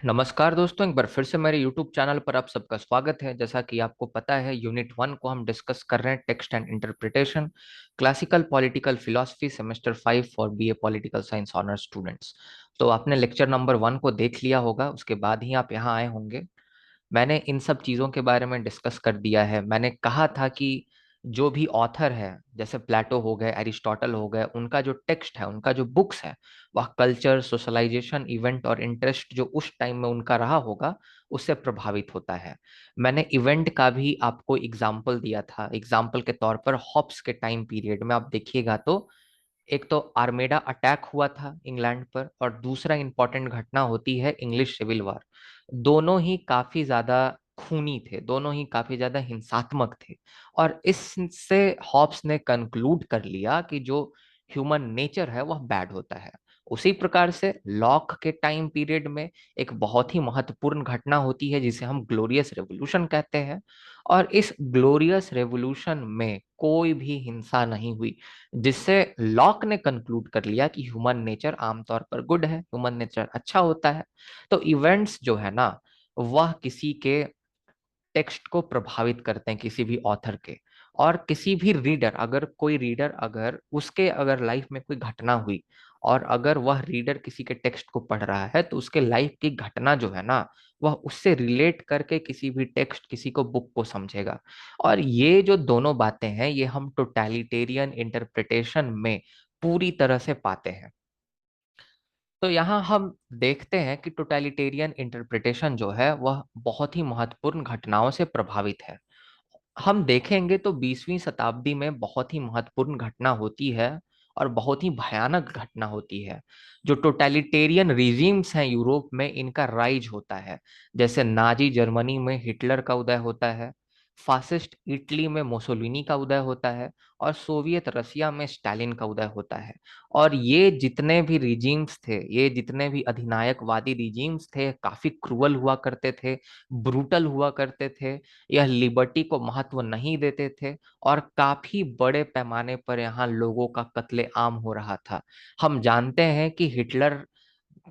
नमस्कार दोस्तों, एक बार फिर से मेरे YouTube चैनल पर आप सबका स्वागत है। जैसा कि आपको पता है, यूनिट 1 को हम डिस्कस कर रहे हैं, text and interpretation, classical political philosophy, semester 5 for BA political science honour students. तो आपने लेक्चर नंबर 1 को देख लिया होगा, उसके बाद ही आप यहाँ आए होंगे। मैंने इन सब चीज़ों के बारे में डिस्कस कर दिया है। मैंने कहा था कि जो भी ऑथर है, जैसे प्लेटो हो गए, एरिस्टोटल हो गए, उनका जो टेक्स्ट है, उनका जो बुक्स है, वह कल्चर, सोशलाइजेशन, इवेंट और इंटरेस्ट जो उस टाइम में उनका रहा होगा, उससे प्रभावित होता है। मैंने इवेंट का भी आपको एग्जाम्पल दिया था। एग्जाम्पल के तौर पर हॉब्स के टाइम पीरियड में आप देखिएगा तो एक तो आर्मेडा अटैक हुआ था इंग्लैंड पर, और दूसरा इंपॉर्टेंट घटना होती है इंग्लिश सिविल वॉर। दोनों ही काफी ज्यादा खूनी थे, दोनों ही काफी ज्यादा हिंसात्मक थे। और इससे हॉब्स ने कंक्लूड कर लिया कि जो ह्यूमन नेचर है वह बैड होता है। उसी प्रकार से लॉक के टाइम पीरियड में एक बहुत ही महत्वपूर्ण घटना होती है जिसे हम ग्लोरियस रेवोल्यूशन कहते हैं। और इस ग्लोरियस रेवोल्यूशन में कोई भी हिंसा नहीं हुई, जिससे लॉक ने कंक्लूड कर लिया कि ह्यूमन नेचर आमतौर पर गुड है, ह्यूमन नेचर अच्छा होता है। तो इवेंट्स जो है ना, वह किसी के टेक्स्ट को प्रभावित करते हैं, किसी भी ऑथर के। और किसी भी रीडर, अगर कोई रीडर, अगर उसके अगर लाइफ में कोई घटना हुई और अगर वह रीडर किसी के टेक्स्ट को पढ़ रहा है, तो उसके लाइफ की घटना जो है ना, वह उससे रिलेट करके किसी भी टेक्स्ट, किसी को बुक को समझेगा। और ये जो दोनों बातें हैं, ये हम टोटलिटेरियन इंटरप्रिटेशन में पूरी तरह से पाते हैं। तो यहाँ हम देखते हैं कि टोटलिटेरियन इंटरप्रिटेशन जो है वह बहुत ही महत्वपूर्ण घटनाओं से प्रभावित है। हम देखेंगे तो 20वीं शताब्दी में बहुत ही महत्वपूर्ण घटना होती है और बहुत ही भयानक घटना होती है। जो टोटलिटेरियन रिजीम्स हैं यूरोप में, इनका राइज होता है। जैसे नाजी जर्मनी में हिटलर का उदय होता है, फासिस्ट इटली में मुसोलिनी का उदय होता है, और सोवियत रसिया में स्टालिन का उदय होता है। और ये जितने भी रिजीम्स थे, ये जितने भी अधिनायकवादी रिजीम्स थे, काफी क्रूअल हुआ करते थे, ब्रूटल हुआ करते थे। यह लिबर्टी को महत्व नहीं देते थे, और काफी बड़े पैमाने पर यहाँ लोगों का कत्लेआम हो रहा था। हम जानते हैं कि हिटलर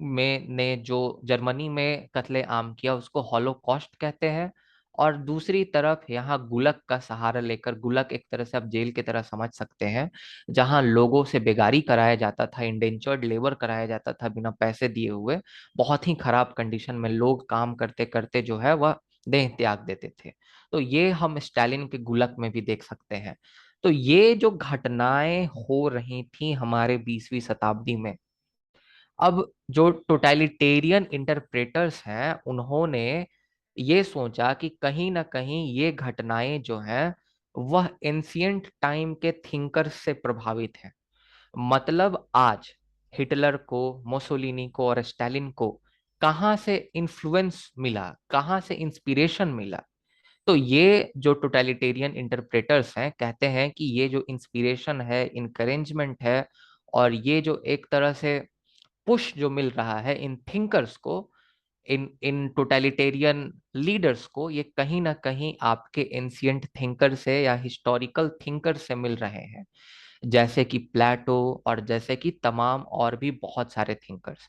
में ने जो जर्मनी में कत्लेआम किया, उसको हॉलोकॉस्ट कहते हैं। और दूसरी तरफ यहाँ गुलक का सहारा लेकर, गुलक एक तरह से आप जेल की तरह समझ सकते हैं, जहां लोगों से बेगारी कराया जाता था, इंडेंचर्ड लेबर कराया जाता था बिना पैसे दिए हुए। बहुत ही खराब कंडीशन में लोग काम करते करते जो है वह देह त्याग देते थे। तो ये हम स्टालिन के गुलक में भी देख सकते हैं। तो ये जो घटनाएं हो रही थी हमारे 20वीं शताब्दी में, अब जो टोटलिटेरियन इंटरप्रेटर्स हैं, उन्होंने ये सोचा कि कहीं ना कहीं ये घटनाएं जो हैं वह एंशियंट टाइम के थिंकर्स से प्रभावित हैं। मतलब आज हिटलर को, मुसोलिनी को और स्टालिन को कहाँ से इन्फ्लुएंस मिला, कहाँ से इंस्पिरेशन मिला? तो ये जो टोटलिटेरियन इंटरप्रेटर्स हैं कहते हैं कि ये जो इंस्पिरेशन है, इनकरेजमेंट है, और ये जो एक तरह से पुश जो मिल रहा है इन थिंकर्स को, इन इन टोटलिटेरियन लीडर्स को, ये कहीं ना कहीं आपके एंशियंट थिंकर से या हिस्टोरिकल थिंकर से मिल रहे हैं। जैसे कि प्लेटो, और जैसे कि तमाम और भी बहुत सारे थिंकर्स।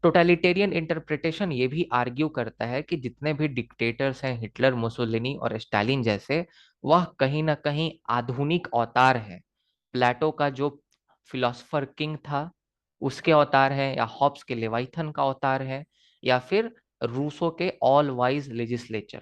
टोटलिटेरियन इंटरप्रिटेशन ये भी आर्ग्यू करता है कि जितने भी डिक्टेटर्स हैं, हिटलर, मुसोलिनी और स्टालिन जैसे, वह कहीं ना कहीं आधुनिक अवतार हैं। प्लेटो का जो फिलोसफर किंग था, उसके अवतार हैं, या हॉब्स के लेवाइथन का अवतार है, या फिर रूसो के all wise legislature.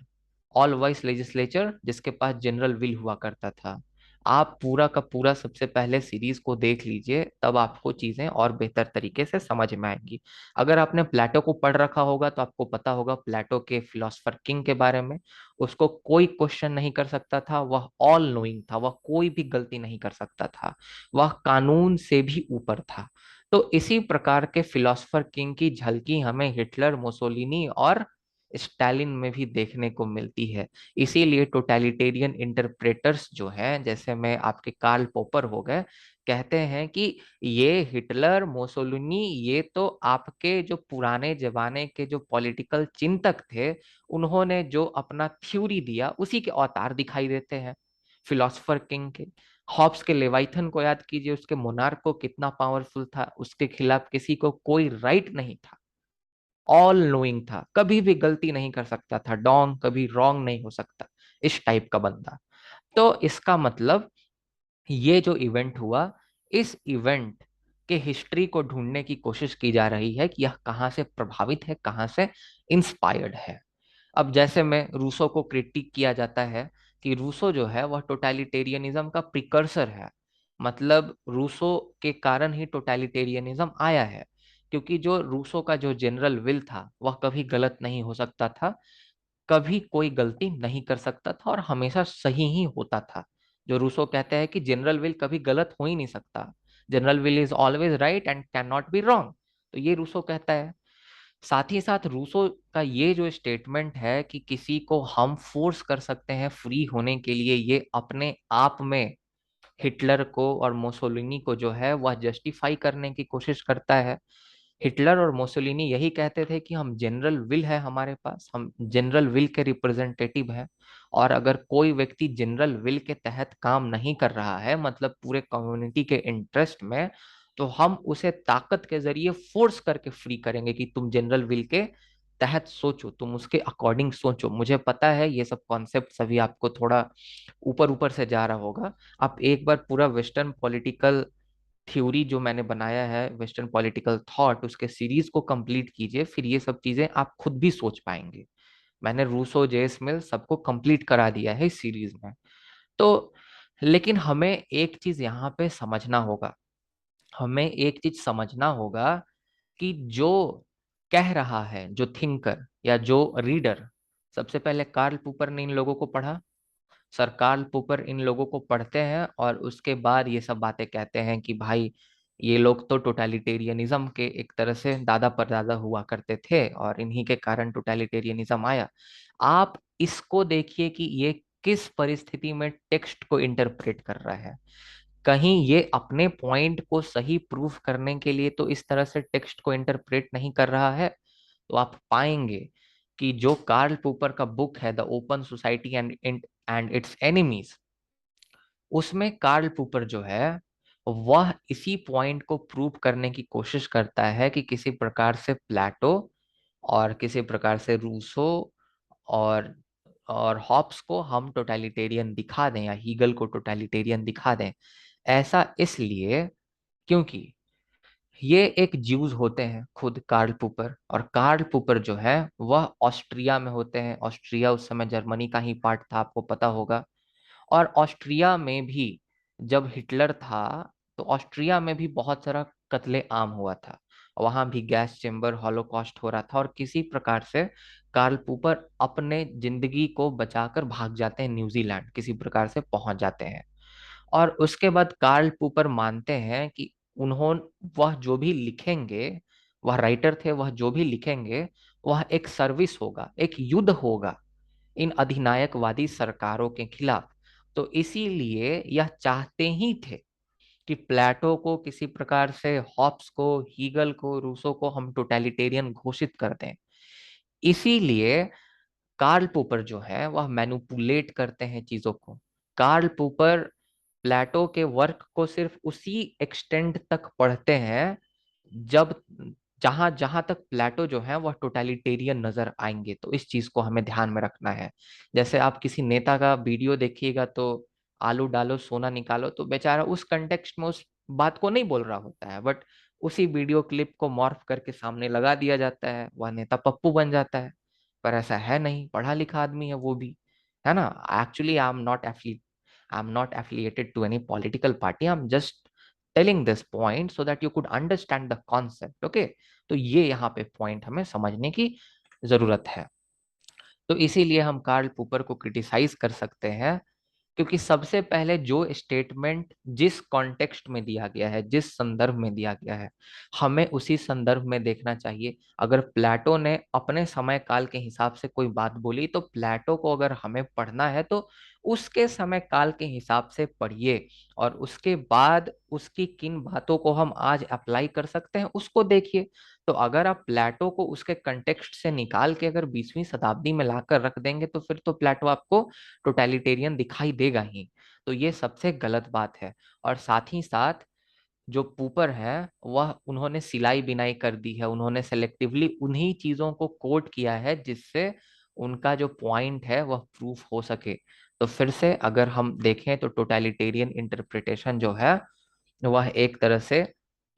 All wise legislature जिसके पास जनरल विल हुआ करता था। आप पूरा का पूरा सबसे पहले सीरीज को देख लीजिए, तब आपको चीजें और बेहतर तरीके से समझ में आएंगी। अगर आपने प्लेटो को पढ़ रखा होगा तो आपको पता होगा प्लेटो के फिलोसफर किंग के बारे में। उसको कोई क्वेश्चन नहीं कर सकता था, वह ऑल नोइंग था, वह कोई भी गलती नहीं कर सकता था, वह कानून से भी ऊपर था। तो इसी प्रकार के फिलोसफर किंग की झलकी हमें हिटलर, मुसोलिनी और स्टालिन में भी देखने को मिलती है। इसीलिए टोटलिटेरियन इंटरप्रेटर्स जो हैं, जैसे में आपके कार्ल पॉपर हो गए, कहते हैं कि ये हिटलर, मुसोलिनी, ये तो आपके जो पुराने जमाने के जो पॉलिटिकल चिंतक थे, उन्होंने जो अपना थ्योरी दिया उसी के अवतार दिखाई देते हैं फिलोसफर किंग के। हॉब्स के लेवाइथन को याद कीजिए, उसके मोनार्क को कितना पावरफुल था, उसके खिलाफ किसी को कोई राइट नहीं था। ऑल नोइंग था, कभी भी गलती नहीं कर सकता था, डोंग कभी रॉन्ग नहीं हो सकता, इस टाइप का बंदा। तो इसका मतलब ये जो इवेंट हुआ, इस इवेंट के हिस्ट्री को ढूंढने की कोशिश की जा रही है कि यह कहाँ से प्रभावित है, कहाँ से इंस्पायर्ड है। अब जैसे में रूसो को क्रिटिक किया जाता है कि रूसो जो है वह टोटलिटेरियनिज्म का प्रिकर्सर है, मतलब रूसो के कारण ही टोटलिटेरियनिज्म आया है, क्योंकि जो रूसो का जो जनरल विल था वह कभी गलत नहीं हो सकता था, कभी कोई गलती नहीं कर सकता था और हमेशा सही ही होता था। जो रूसो कहते हैं कि जनरल विल कभी गलत हो ही नहीं सकता, general will is always right and can not be wrong, तो ये रूसो कहता है। साथ ही साथ रूसो का ये जो स्टेटमेंट है कि किसी को हम फोर्स कर सकते हैं फ्री होने के लिए, ये अपने आप में हिटलर को और मोसोलिनी को जो है वह जस्टिफाई करने की कोशिश करता है। हिटलर और मोसोलिनी यही कहते थे कि हम जनरल विल है हमारे पास, हम जनरल विल के रिप्रेजेंटेटिव हैं, और अगर कोई व्यक्ति जनरल विल के तहत काम नहीं कर रहा है, मतलब पूरे कम्युनिटी के इंटरेस्ट में, तो हम उसे ताकत के जरिए फोर्स करके फ्री करेंगे कि तुम जनरल विल के तहत सोचो, तुम उसके अकॉर्डिंग सोचो। मुझे पता है ये सब कॉन्सेप्ट सभी आपको थोड़ा ऊपर ऊपर से जा रहा होगा, आप एक बार पूरा वेस्टर्न पॉलिटिकल थ्योरी जो मैंने बनाया है, वेस्टर्न पॉलिटिकल थॉट, उसके सीरीज को कंप्लीट कीजिए, फिर ये सब चीजें आप खुद भी सोच पाएंगे। मैंने रूसो, जेस मिल सबको कंप्लीट करा दिया है इस सीरीज में। तो लेकिन हमें एक चीज यहाँ पे समझना होगा, हमें एक चीज समझना होगा कि जो कह रहा है, जो थिंकर या जो रीडर, सबसे पहले कार्ल पूपर ने इन लोगों को पढ़ा, सर कार्ल पोपर इन लोगों को पढ़ते हैं और उसके बाद ये सब बातें कहते हैं कि भाई ये लोग तो टोटलिटेरियनिज्म के एक तरह से दादा परदादा हुआ करते थे और इन्हीं के कारण टोटलिटेरियनिज्म आया। आप इसको देखिए कि ये किस परिस्थिति में टेक्स्ट को इंटरप्रेट कर रहा है। कहीं ये अपने पॉइंट को सही प्रूफ करने के लिए तो इस तरह से टेक्स्ट को इंटरप्रेट नहीं कर रहा है। तो आप पाएंगे कि जो कार्ल पोपर का बुक है the open society and it's enemies, उसमें कार्ल पोपर जो है वह इसी पॉइंट को प्रूव करने की कोशिश करता है कि किसी प्रकार से प्लेटो और किसी प्रकार से रूसो और हॉब्स को हम टोटलिटेरियन दिखा दें या हीगल को टोटलिटेरियन दिखा दें। ऐसा इसलिए क्योंकि ये एक ज्यूज होते हैं खुद कार्ल पुपर, और कार्ल पुपर जो है वह ऑस्ट्रिया में होते हैं। ऑस्ट्रिया उस समय जर्मनी का ही पार्ट था, आपको पता होगा। और ऑस्ट्रिया में भी जब हिटलर था तो ऑस्ट्रिया में भी बहुत सारा कत्ले आम हुआ था, वहां भी गैस चेम्बर हॉलोकॉस्ट हो रहा था, और किसी प्रकार से कार्ल पुपर अपने जिंदगी को बचाकर भाग जाते हैं न्यूजीलैंड, किसी प्रकार से पहुंच जाते हैं। और उसके बाद कार्ल पूपर मानते हैं कि उन्होंने वह जो भी लिखेंगे, वह राइटर थे, वह जो भी लिखेंगे वह एक सर्विस होगा, एक युद्ध होगा इन अधिनायकवादी सरकारों के खिलाफ। तो इसीलिए यह चाहते ही थे कि प्लेटो को किसी प्रकार से, हॉब्स को, हीगल को, रूसो को हम टोटलिटेरियन घोषित कर दें। इसीलिए कार्ल पोपर जो है वह मैनिपुलेट करते हैं चीजों को। कार्ल पोपर प्लेटो के वर्क को सिर्फ उसी एक्सटेंड तक पढ़ते हैं जब जहां जहां तक प्लेटो जो है वह टोटलिटेरियन नजर आएंगे। तो इस चीज को हमें ध्यान में रखना है। जैसे आप किसी नेता का वीडियो देखिएगा तो आलू डालो सोना निकालो, तो बेचारा उस कंटेक्स्ट में उस बात को नहीं बोल रहा होता है, बट उसी वीडियो क्लिप को मॉर्फ करके सामने लगा दिया जाता है, वह नेता पप्पू बन जाता है। पर ऐसा है नहीं, पढ़ा लिखा आदमी है वो भी, है ना। Actually I am not affiliated to any political party, I am just telling this point so that you could understand the concept, okay. तो ये यहाँ पे पॉइंट हमें समझने की जरूरत है। तो इसीलिए हम कार्ल पोपर को क्रिटिसाइज कर सकते हैं, क्योंकि सबसे पहले जो स्टेटमेंट जिस कॉन्टेक्स्ट में दिया गया है, जिस संदर्भ में दिया गया है, हमें उसी संदर्भ में देखना चाहिए। अगर प्लेटो ने अपने समय काल के हिसाब से कोई बात बोली, तो प्लेटो को अगर हमें पढ़ना है तो उसके समय काल के हिसाब से पढ़िए, और उसके बाद उसकी किन बातों को हम आज अप्लाई कर सकते हैं उसको देखिए। तो अगर आप प्लेटो को उसके कंटेक्स्ट से निकाल के अगर 20वीं शताब्दी में लाकर रख देंगे, तो फिर तो प्लेटो आपको टोटलिटेरियन दिखाई देगा ही। तो ये सबसे गलत बात है। और साथ ही साथ जो पूपर है वह उन्होंने सिलाई बिनाई कर दी है, उन्होंने सेलेक्टिवली उन्हीं चीजों को कोट किया है जिससे उनका जो पॉइंट है वह प्रूफ हो सके। तो फिर से अगर हम देखें तो टोटलिटेरियन इंटरप्रिटेशन जो है वह एक तरह से,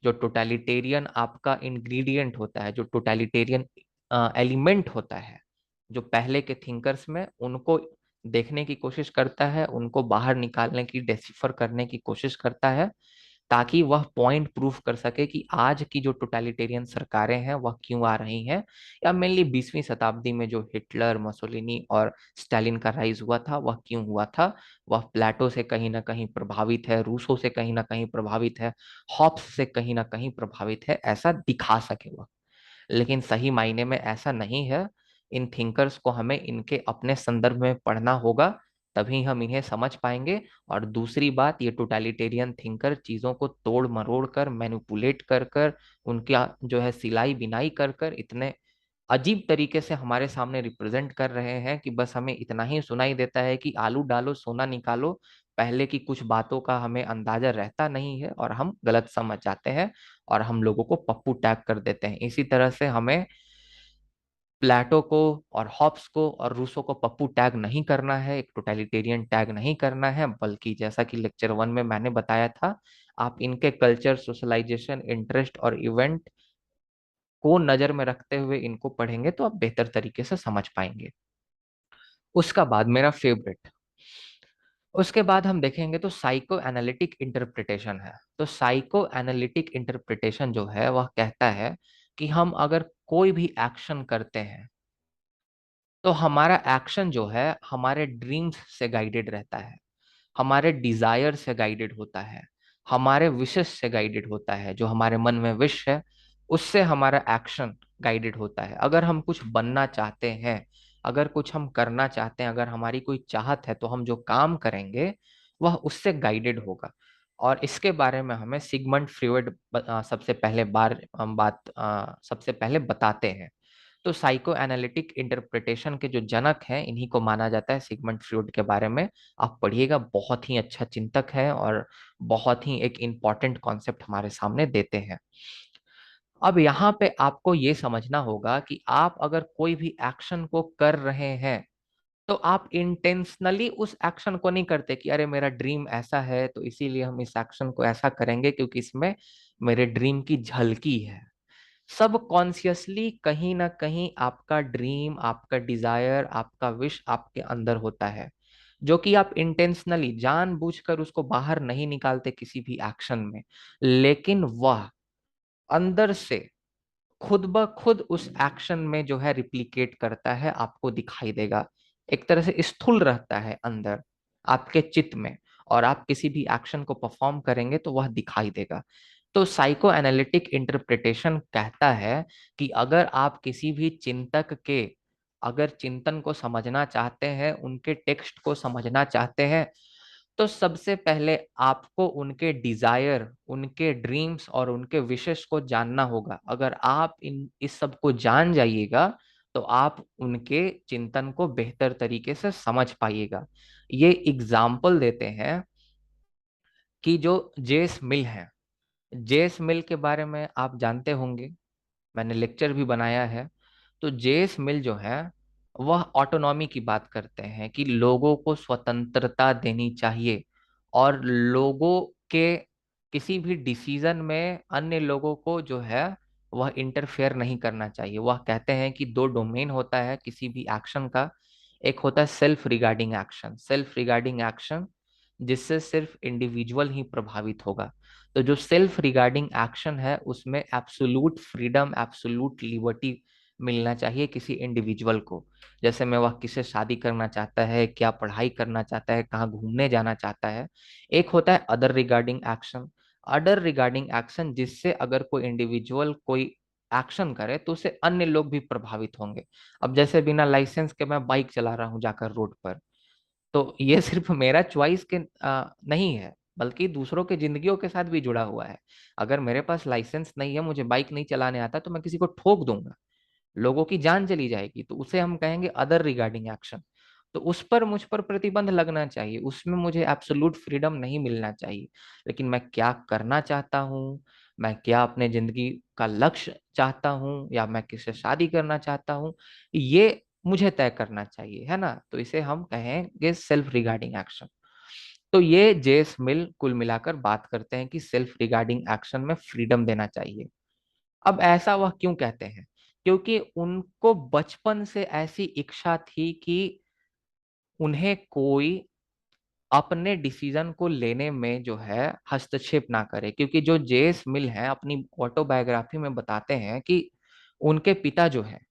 जो टोटलिटेरियन आपका इंग्रेडिएंट होता है, जो टोटलिटेरियन एलिमेंट होता है, जो पहले के थिंकर्स में, उनको देखने की कोशिश करता है, उनको बाहर निकालने की, डेसिफर करने की कोशिश करता है, ताकि वह पॉइंट प्रूफ कर सके कि आज की जो टोटलिटेरियन सरकारें हैं वह क्यों आ रही हैं, या मेनली 20वीं शताब्दी में जो हिटलर, मुसोलिनी और स्टालिन का राइज हुआ था वह क्यों हुआ था। वह प्लेटो से कहीं ना कहीं प्रभावित है, रूसो से कहीं ना कहीं प्रभावित है, हॉब्स से कहीं ना कहीं प्रभावित है, ऐसा दिखा सके वह। लेकिन सही मायने में ऐसा नहीं है। इन थिंकर्स को हमें इनके अपने संदर्भ में पढ़ना होगा, तभी हम इन्हें समझ पाएंगे। और दूसरी बात, ये टोटलिटेरियन थिंकर चीजों को तोड़ मरोड़ कर, मैनिपुलेट कर कर, उनका जो है सिलाई बिनाई कर कर इतने अजीब तरीके से हमारे सामने रिप्रेजेंट कर रहे हैं कि बस हमें इतना ही सुनाई देता है कि आलू डालो सोना निकालो। पहले की कुछ बातों का हमें अंदाजा रहता नहीं है और हम गलत समझ जाते हैं और हम लोगों को पप्पू टैग कर देते हैं। इसी तरह से हमें प्लेटो को और हॉब्स को और रूसो को पप्पू टैग नहीं करना है, एक टोटलिटेरियन टैग नहीं करना है, बल्कि जैसा कि लेक्चर 1 में मैंने बताया था, आप इनके कल्चर, सोशलाइजेशन, इंटरेस्ट और इवेंट को नजर में रखते हुए इनको पढ़ेंगे तो आप बेहतर तरीके से समझ पाएंगे। उसका बाद मेरा फेवरेट, उसके बाद हम देखेंगे तो साइको एनालिटिक इंटरप्रिटेशन है। तो साइको एनालिटिक इंटरप्रिटेशन जो है वह कहता है कि हम अगर कोई भी एक्शन करते हैं तो हमारा एक्शन जो है हमारे ड्रीम्स से गाइडेड रहता है, हमारे डिजायर से गाइडेड होता है, हमारे विशेष से गाइडेड होता है। जो हमारे मन में विश है उससे हमारा एक्शन गाइडेड होता है। अगर हम कुछ बनना चाहते हैं, अगर कुछ हम करना चाहते हैं, अगर हमारी कोई चाहत है, तो हम जो काम करेंगे वह उससे गाइडेड होगा। और इसके बारे में हमें सिगमंड फ्रॉइड सबसे पहले सबसे पहले बताते हैं। तो साइको एनालिटिक इंटरप्रिटेशन के जो जनक हैं इन्हीं को माना जाता है। सिगमंड फ्रॉइड के बारे में आप पढ़िएगा, बहुत ही अच्छा चिंतक है और बहुत ही एक इम्पॉर्टेंट कॉन्सेप्ट हमारे सामने देते हैं। अब यहाँ पे आपको ये समझना होगा कि आप अगर कोई भी एक्शन को कर रहे हैं तो आप इंटेंशनली उस एक्शन को नहीं करते कि अरे मेरा ड्रीम ऐसा है तो इसीलिए हम इस एक्शन को ऐसा करेंगे क्योंकि इसमें मेरे ड्रीम की झलकी है। सब कॉन्शियसली कहीं ना कहीं आपका ड्रीम, आपका डिजायर, आपका विश आपके अंदर होता है, जो कि आप इंटेंशनली जानबूझकर उसको बाहर नहीं निकालते किसी भी एक्शन में, लेकिन वह अंदर से खुद ब खुद उस एक्शन में जो है रिप्लिकेट करता है, आपको दिखाई देगा। एक तरह से स्थूल रहता है अंदर आपके चित्त में, और आप किसी भी एक्शन को परफॉर्म करेंगे तो वह दिखाई देगा। तो साइको एनालिटिक इंटरप्रिटेशन कहता है कि अगर आप किसी भी चिंतक के अगर चिंतन को समझना चाहते हैं, उनके टेक्स्ट को समझना चाहते हैं, तो सबसे पहले आपको उनके डिजायर, उनके ड्रीम्स और उनके विशेष को जानना होगा। अगर आप इस सब को जान जाइएगा तो आप उनके चिंतन को बेहतर तरीके से समझ पाइएगा। ये एग्जाम्पल देते हैं कि जो जेस मिल है, जेस मिल के बारे में आप जानते होंगे, मैंने लेक्चर भी बनाया है। तो जेस मिल जो है वह ऑटोनॉमी की बात करते हैं कि लोगों को स्वतंत्रता देनी चाहिए और लोगों के किसी भी डिसीजन में अन्य लोगों को जो है वह इंटरफेयर नहीं करना चाहिए। वह कहते हैं कि दो डोमेन होता है किसी भी एक्शन का। एक होता है self regarding action, self regarding action जिससे सिर्फ इंडिविजुअल ही प्रभावित होगा। तो जो सेल्फ रिगार्डिंग एक्शन है उसमें एब्सोल्यूट फ्रीडम, एब्सोल्यूट लिबर्टी मिलना चाहिए किसी इंडिविजुअल को। जैसे में वह किसे शादी करना चाहता है, क्या पढ़ाई करना चाहता है, कहाँ घूमने जाना चाहता है। एक होता है other regarding action, other regarding action जिससे अगर कोई इंडिविजुअल कोई एक्शन करे तो उससे अन्य लोग भी प्रभावित होंगे। अब जैसे बिना लाइसेंस के मैं बाइक चला रहा हूँ जाकर रोड पर, तो ये सिर्फ मेरा चॉइस के नहीं है, बल्कि दूसरों के जिंदगियों के साथ भी जुड़ा हुआ है। अगर मेरे पास लाइसेंस नहीं है, मुझे बाइक नहीं चलाने आता, तो मैं किसी को ठोक दूंगा, लोगों की जान चली जाएगी, तो उसे हम कहेंगे अदर रिगार्डिंग एक्शन। तो उस पर मुझ पर प्रतिबंध लगना चाहिए, उसमें मुझे एब्सोल्यूट फ्रीडम नहीं मिलना चाहिए। लेकिन मैं क्या करना चाहता हूँ, मैं क्या अपने जिंदगी का लक्ष्य चाहता हूँ, या मैं किससे शादी करना चाहता हूँ, ये मुझे तय करना चाहिए, है ना। तो इसे हम कहेंगे सेल्फ रिगार्डिंग एक्शन। तो ये जेस मिल कुल मिलाकर बात करते हैं कि सेल्फ रिगार्डिंग एक्शन में फ्रीडम देना चाहिए। अब ऐसा वह क्यों कहते हैं? क्योंकि उनको बचपन से ऐसी इच्छा थी कि उन्हें कोई अपने डिसीजन को लेने में जो है हस्तक्षेप ना करे। क्योंकि जो जेस मिल है अपनी ऑटोबायोग्राफी में बताते हैं कि उनके पिता जो है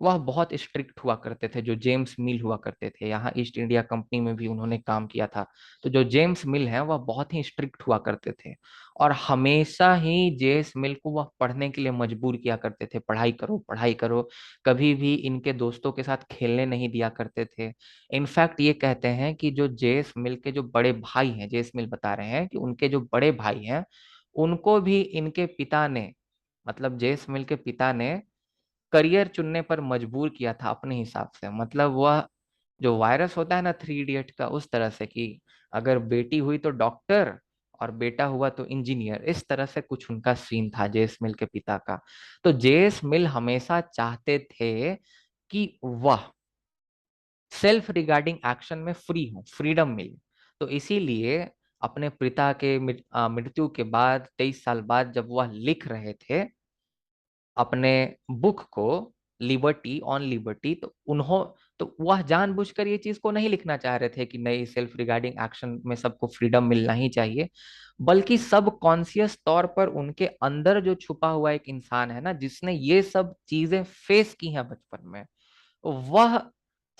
वह बहुत स्ट्रिक्ट हुआ करते थे। जो जेम्स मिल हुआ करते थे, यहाँ ईस्ट इंडिया कंपनी में भी उन्होंने काम किया था। तो जो जेम्स मिल हैं वह बहुत ही स्ट्रिक्ट हुआ करते थे, और हमेशा ही जेम्स मिल को वह पढ़ने के लिए मजबूर किया करते थे, पढ़ाई करो पढ़ाई करो। कभी भी इनके दोस्तों के साथ खेलने नहीं दिया करते थे। इनफैक्ट ये कहते हैं कि जो जेम्स मिल के जो बड़े भाई हैं, जेम्स मिल बता रहे हैं कि उनके जो बड़े भाई हैं उनको भी इनके पिता ने, मतलब जेम्स मिल के पिता ने करियर चुनने पर मजबूर किया था अपने हिसाब से। मतलब वह जो वायरस होता है ना थ्री इडियट का, उस तरह से कि अगर बेटी हुई तो डॉक्टर और बेटा हुआ तो इंजीनियर, इस तरह से कुछ उनका सीन था जेस मिल के पिता का। तो जेस मिल हमेशा चाहते थे कि वह सेल्फ रिगार्डिंग एक्शन में फ्री हो, फ्रीडम मिले। तो इसीलिए अपने पिता के मृत्यु के बाद 23 साल बाद जब वह लिख रहे थे अपने बुक को, लिबर्टी ऑन लिबर्टी, तो वह जानबूझकर ये चीज को नहीं लिखना चाह रहे थे कि नई सेल्फ रिगार्डिंग एक्शन में सबको फ्रीडम मिलना ही चाहिए। बल्कि सब कॉन्शियस तौर पर उनके अंदर जो छुपा हुआ एक इंसान है ना, जिसने ये सब चीजें फेस की हैं बचपन में, वह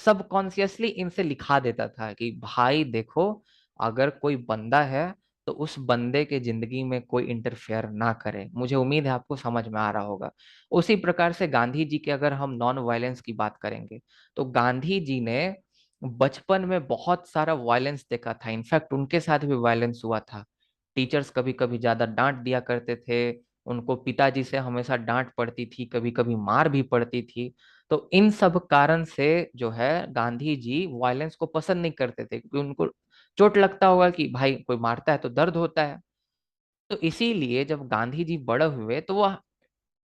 सबकॉन्शियसली इनसे लिखा देता था कि भाई देखो, अगर कोई बंदा है तो उस बंदे के जिंदगी में कोई इंटरफेयर ना करे। मुझे उम्मीद है आपको समझ में आ रहा होगा। उसी प्रकार से गांधी जी के अगर हम नॉन वायलेंस की बात करेंगे, तो गांधी जी ने बचपन में बहुत सारा वायलेंस देखा था। इनफैक्ट उनके साथ भी वायलेंस हुआ था। टीचर्स कभी कभी ज्यादा डांट दिया करते थे उनको, पिताजी से हमेशा डांट पड़ती थी, कभी कभी मार भी पड़ती थी। तो इन सब कारण से जो है गांधी जी वायलेंस को पसंद नहीं करते थे, क्योंकि उनको चोट लगता होगा कि भाई कोई मारता है तो दर्द होता है। तो इसीलिए जब गांधी जी बड़े हुए तो वह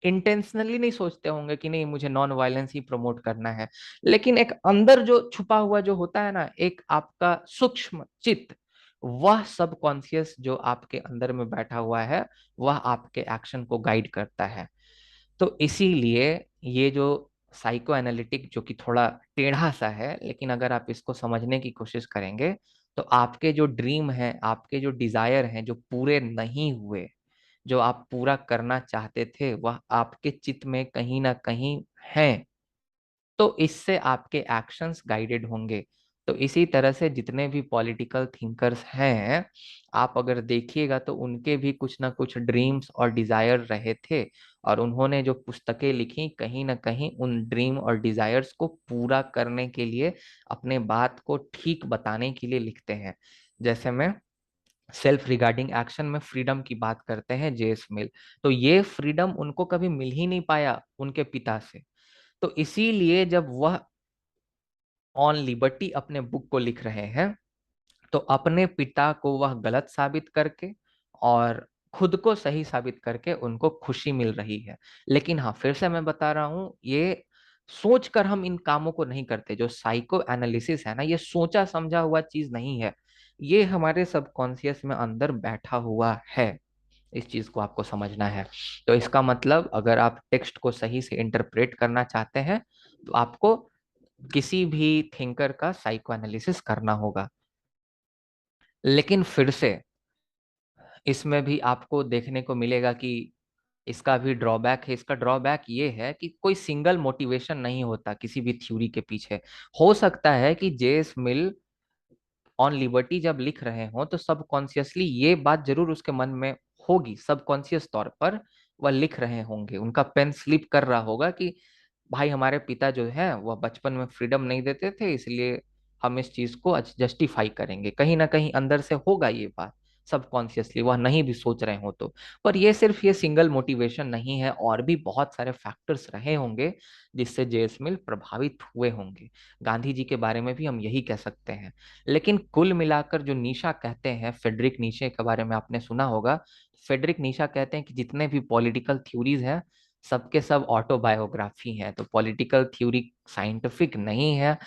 इंटेंशनली नहीं सोचते होंगे कि नहीं मुझे नॉन वायलेंस ही प्रमोट करना है। लेकिन एक अंदर जो छुपा हुआ जो होता है ना, एक आपका सूक्ष्म चित्त, वह सब कॉन्शियस जो आपके अंदर में बैठा हुआ है, वह आपके एक्शन को गाइड करता है। तो इसीलिए ये जो साइको एनालिटिक, जो कि थोड़ा टेढ़ा सा है, लेकिन अगर आप इसको समझने की कोशिश करेंगे तो आपके जो ड्रीम है, आपके जो डिजायर हैं जो पूरे नहीं हुए, जो आप पूरा करना चाहते थे, वह आपके चित्त में कहीं ना कहीं है। तो इससे आपके एक्शंस गाइडेड होंगे। तो इसी तरह से जितने भी पॉलिटिकल थिंकर्स हैं, आप अगर देखिएगा तो उनके भी कुछ ना कुछ ड्रीम्स और डिजायर रहे थे, और उन्होंने जो पुस्तकें लिखी कहीं ना कहीं उन ड्रीम और डिजायर्स को पूरा करने के लिए, अपने बात को ठीक बताने के लिए लिखते हैं। जैसे मैं सेल्फ रिगार्डिंग एक्शन में फ्रीडम की बात करते हैं जेस मिल, तो ये फ्रीडम उनको कभी मिल ही नहीं पाया उनके पिता से। तो इसीलिए जब वह ऑन लिबर्टी अपने बुक को लिख रहे हैं, तो अपने पिता को वह गलत साबित करके और खुद को सही साबित करके उनको खुशी मिल रही है। लेकिन हाँ, फिर से मैं बता रहा हूँ, ये सोचकर हम इन कामों को नहीं करते। जो साइको एनालिसिस है ना, ये सोचा समझा हुआ चीज नहीं है, ये हमारे सबकॉन्शियस में अंदर बैठा हुआ है। इस चीज को आपको समझना है। तो इसका मतलब अगर आप टेक्स्ट को सही से इंटरप्रेट करना चाहते हैं, तो आपको किसी भी थिंकर का साइको एनालिसिस करना होगा। लेकिन फिर से इसमें भी आपको देखने को मिलेगा कि इसका भी ड्रॉबैक है। इसका ड्रॉबैक ये है कि कोई सिंगल मोटिवेशन नहीं होता किसी भी थ्योरी के पीछे। हो सकता है कि जेस मिल ऑन लिबर्टी जब लिख रहे हो तो सबकॉन्शियसली ये बात जरूर उसके मन में होगी, सबकॉन्शियस तौर पर वह लिख रहे होंगे, उनका पेन स्लिप कर रहा होगा कि भाई हमारे पिता जो है वह बचपन में फ्रीडम नहीं देते थे, इसलिए हम इस चीज को जस्टिफाई करेंगे। कहीं ना कहीं अंदर से होगा ये बात। सबकॉन्शियसली, वह नहीं भी सोच रहे हो तो। पर ये सिर्फ ये सिंगल मोटिवेशन नहीं है, और भी बहुत सारे फैक्टर्स रहे होंगे जिससे जेएस मिल प्रभावित हुए होंगे। गांधी जी के बारे में भी हम यही कह सकते हैं। लेकिन कुल मिलाकर जो नीशा कहते हैं, फेडरिक नीशे के बारे में आपने सुना होगा। फेडरिक नीशा कहते हैं कि जितने भी पॉलिटिकल थ्योरीज हैं सबके सब ऑटोबायोग्राफी हैं। तो पॉलिटिकल थ्योरी साइंटिफिक नहीं है,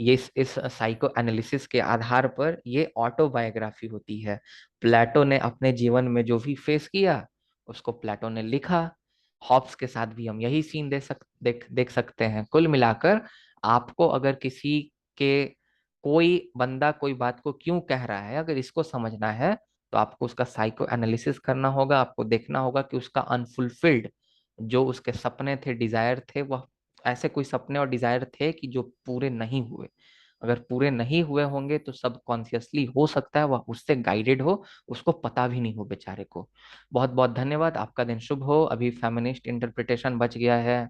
ये इस साइको एनालिसिस के आधार पर ये ऑटोबायोग्राफी होती है। प्लेटो ने अपने जीवन में जो भी फेस किया उसको प्लेटो ने लिखा। हॉब्स के साथ भी हम यही सीन देख सकते हैं। कुल मिलाकर आपको अगर किसी के कोई बंदा कोई बात को क्यों कह रहा है, अगर इसको समझना है तो आपको उसका साइको एनालिसिस करना होगा। आपको देखना होगा कि उसका अनफुलफिल्ड जो उसके सपने थे, डिजायर थे, वह ऐसे कोई सपने और डिजायर थे कि जो पूरे नहीं हुए। अगर पूरे नहीं हुए होंगे तो सब कॉन्शियसली हो सकता है वह उससे गाइडेड हो, उसको पता भी नहीं हो बेचारे को। बहुत बहुत धन्यवाद, आपका दिन शुभ हो। अभी फेमिनिस्ट इंटरप्रिटेशन बच गया है,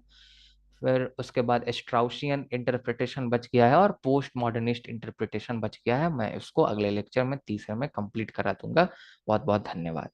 फिर उसके बाद स्ट्राउशियन इंटरप्रिटेशन बच गया है, और पोस्ट मॉडर्निस्ट इंटरप्रिटेशन बच गया है। मैं इसको अगले लेक्चर में तीसरे में कंप्लीट करा दूंगा। बहुत बहुत धन्यवाद।